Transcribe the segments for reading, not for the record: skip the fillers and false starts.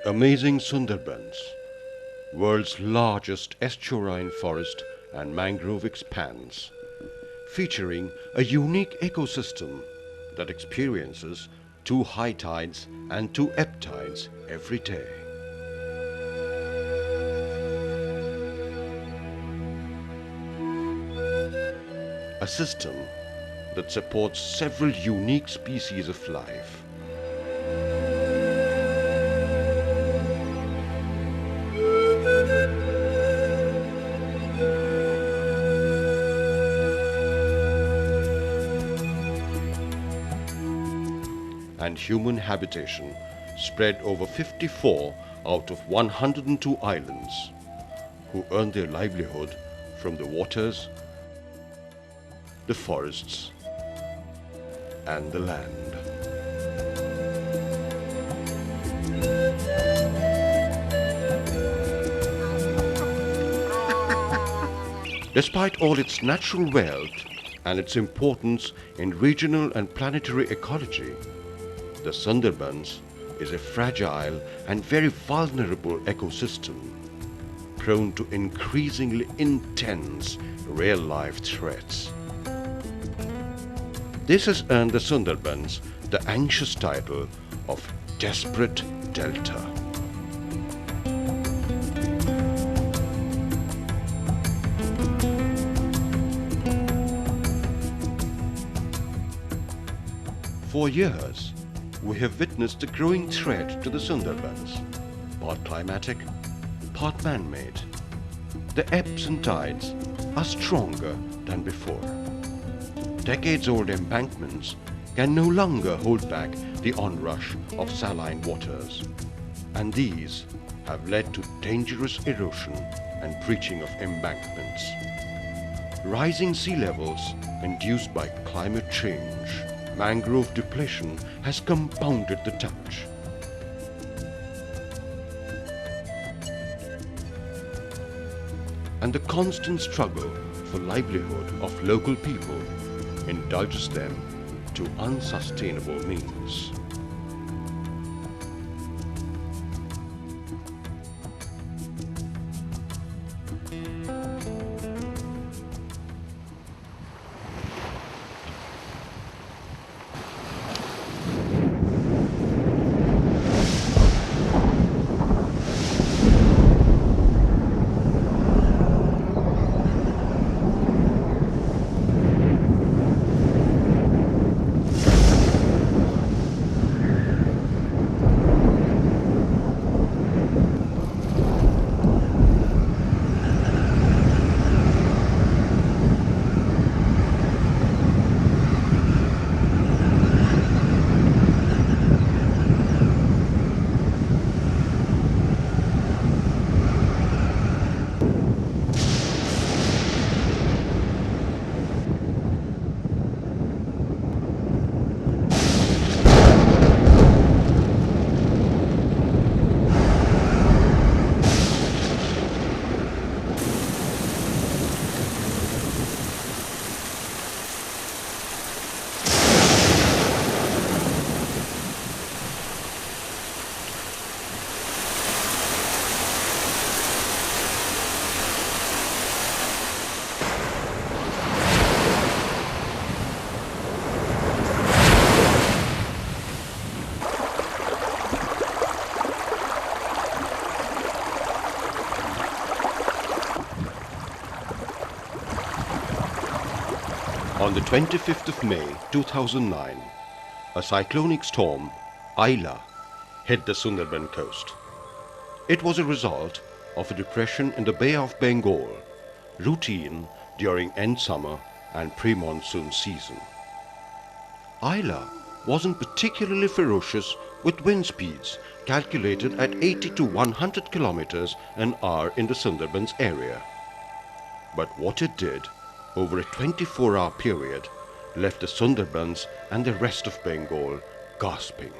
amazing Sundarbans, world's largest estuarine forest and mangrove expanse, featuring a unique ecosystem that experiences two high tides and two ebb tides every day. A system that supports several unique species of life. And human habitation spread over 54 out of 102 islands, who earn their livelihood from the waters, the forests, and the land. Despite all its natural wealth and its importance in regional and planetary ecology, the Sundarbans is a fragile and very vulnerable ecosystem, prone to increasingly intense real-life threats. This has earned the Sundarbans the anxious title of Desperate Delta. For years, we have witnessed a growing threat to the Sundarbans, part climatic, part man-made. The ebbs and tides are stronger than before. Decades-old embankments can no longer hold back the onrush of saline waters, and these have led to dangerous erosion and breaching of embankments. Rising sea levels induced by climate change, mangrove depletion has compounded the damage. And the constant struggle for livelihood of local people indulges them to unsustainable means. On the 25th of May 2009, a cyclonic storm, Aila, hit the Sundarban coast. It was a result of a depression in the Bay of Bengal, routine during end summer and pre-monsoon season. Aila wasn't particularly ferocious, with wind speeds calculated at 80 to 100 kilometers an hour in the Sundarbans area. But what it did over a 24-hour period left the Sundarbans and the rest of Bengal gasping.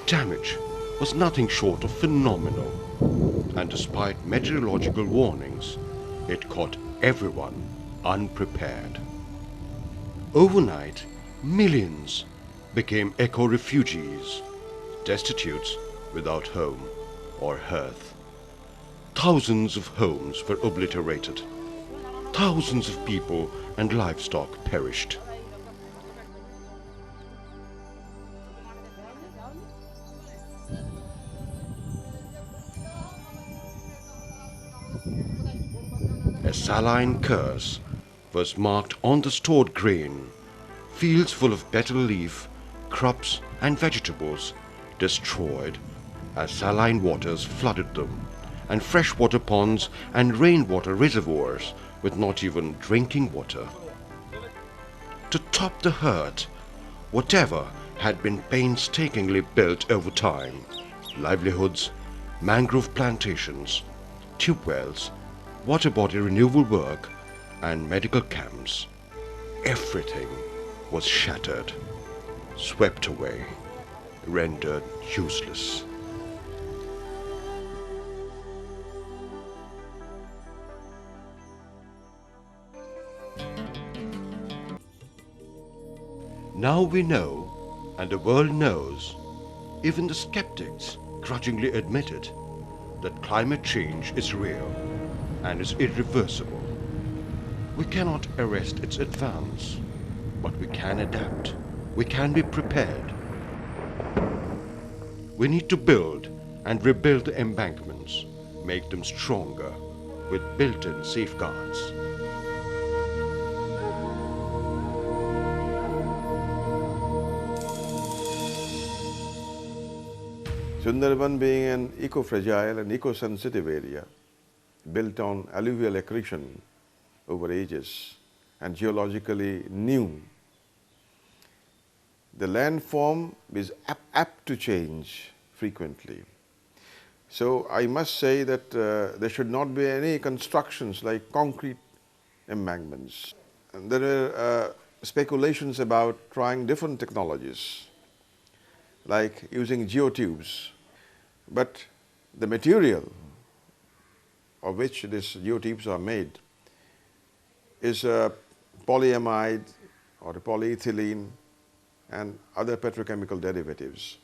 damage was nothing short of phenomenal, and despite meteorological warnings, it caught everyone unprepared. Overnight, millions became eco-refugees, destitute, without home or hearth. Thousands of homes were obliterated. Thousands of people and livestock perished. A saline curse was marked on the stored grain. Fields full of betel leaf, crops and vegetables destroyed as saline waters flooded them, and freshwater ponds and rainwater reservoirs with not even drinking water. To top the hurt, whatever had been painstakingly built over time, livelihoods, mangrove plantations, tube wells, water body renewal work and medical camps, everything was shattered, swept away, rendered useless. Now we know, and the world knows, even the skeptics grudgingly admit it, that climate change is real and is irreversible. We cannot arrest its advance, but we can adapt. We can be prepared. We need to build and rebuild the embankments, make them stronger with built-in safeguards. Sundarban being an eco-fragile and eco-sensitive area, built on alluvial accretion over ages and geologically new, the landform is apt to change frequently. So I must say that there should not be any constructions like concrete embankments. And there are speculations about trying different technologies, like using geotubes. But the material of which these geotubes are made is polyamide or polyethylene and other petrochemical derivatives.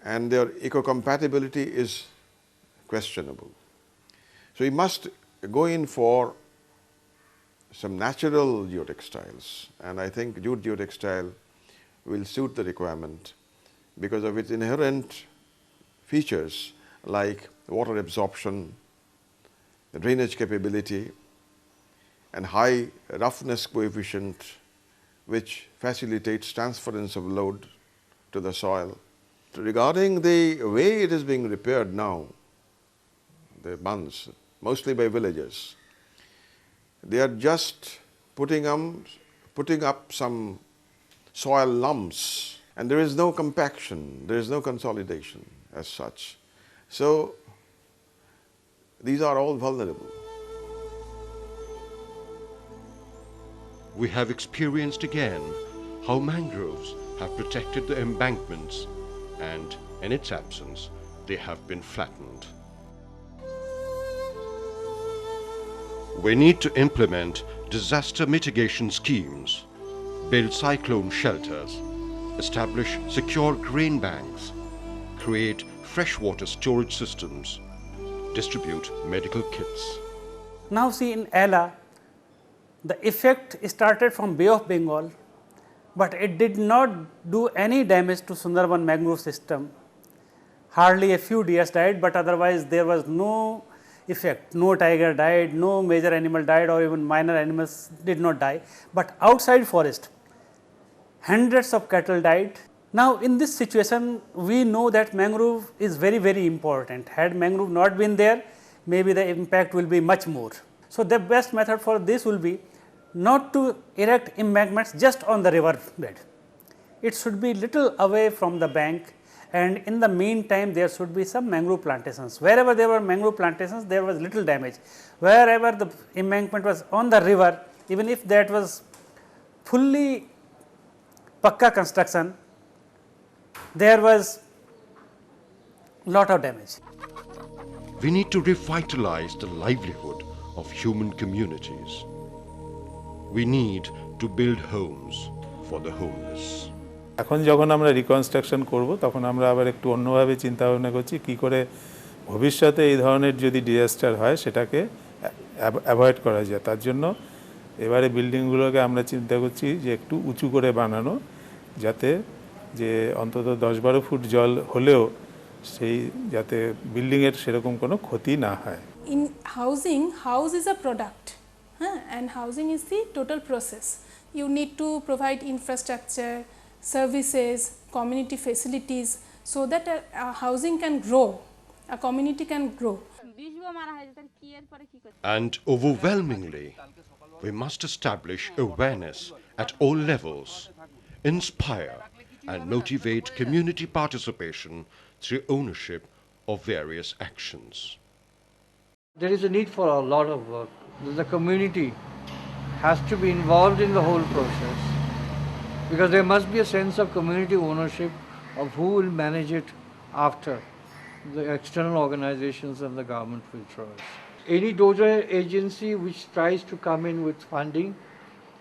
And their eco-compatibility is questionable. So we must go in for some natural geotextiles, and I think jute geotextile will suit the requirement because of its inherent features like water absorption, drainage capability, and high roughness coefficient, which facilitates transference of load to the soil. Regarding the way it is being repaired now, the bunds, mostly by villagers, they are just putting up some soil lumps, and there is no compaction, there is no consolidation as such. So these are all vulnerable. We have experienced again how mangroves have protected the embankments, and in its absence, they have been flattened. We need to implement disaster mitigation schemes, build cyclone shelters, establish secure grain banks, create freshwater storage systems, distribute medical kits. Now see, in Aila, the effect started from Bay of Bengal, but it did not do any damage to Sundarban mangrove system. Hardly a few deers died, but otherwise there was no effect. No tiger died, no major animal died, or even minor animals did not die. But outside forest, hundreds of cattle died. Now in this situation, we know that mangrove is very, very important. Had mangrove not been there, maybe the impact will be much more. So the best method for this will be not to erect embankments just on the river bed. It should be little away from the bank, and in the meantime there should be some mangrove plantations. Wherever there were mangrove plantations, there was little damage. Wherever the embankment was on the river, even if that was fully pakka construction, there was lot of damage. We need to revitalize the livelihood of human communities. We need to build homes for the homeless. এখন যখন আমরা reconstruction করব তখন আমরা আবার একটু অন্যভাবে চিন্তা ভাবনা করছি কী করে ভবিষ্যতে এই ধরনের যদি ডিজাস্টার হয় সেটাকে অ্যাভয়েড করা যায়। তার জন্য এবারে বিল্ডিংগুলোকে আমরা চিন্তা করছি যে একটু উঁচু করে বানানো, যাতে যে অন্তত 10-12 ফুট জল হলেও সেই যাতে বিল্ডিংয়ের সেরকম কোনো ক্ষতি না হয়। In housing, house is a product, and housing is the total process. You need to provide infrastructure, services, community facilities, so that a housing can grow, a community can grow. And overwhelmingly, we must establish awareness at all levels, inspire and motivate community participation through ownership of various actions. There is a need for a lot of work. The community has to be involved in the whole process, because there must be a sense of community ownership of who will manage it after the external organizations and the government withdraws. Any donor agency which tries to come in with funding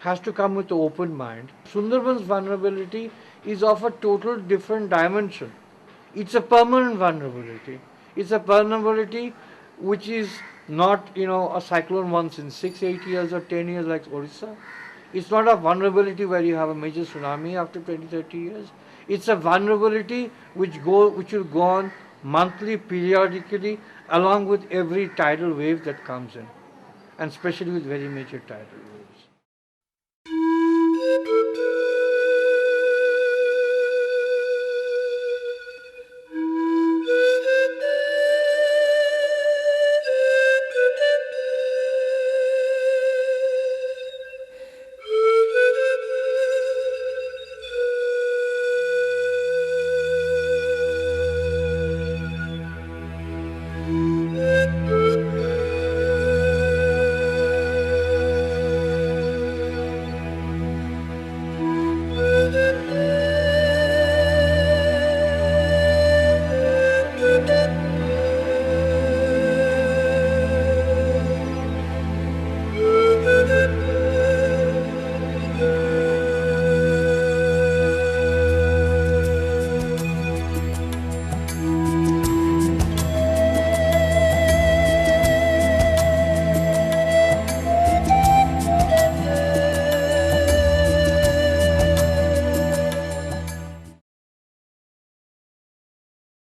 has to come with an open mind. Sundarban's vulnerability is of a total different dimension. It's a permanent vulnerability. It's a vulnerability which is not, a cyclone once in 6-8 years or 10 years like Orissa. It's not a vulnerability where you have a major tsunami after 20-30 years. It's a vulnerability which will go on monthly, periodically, along with every tidal wave that comes in, and especially with very major tidal waves.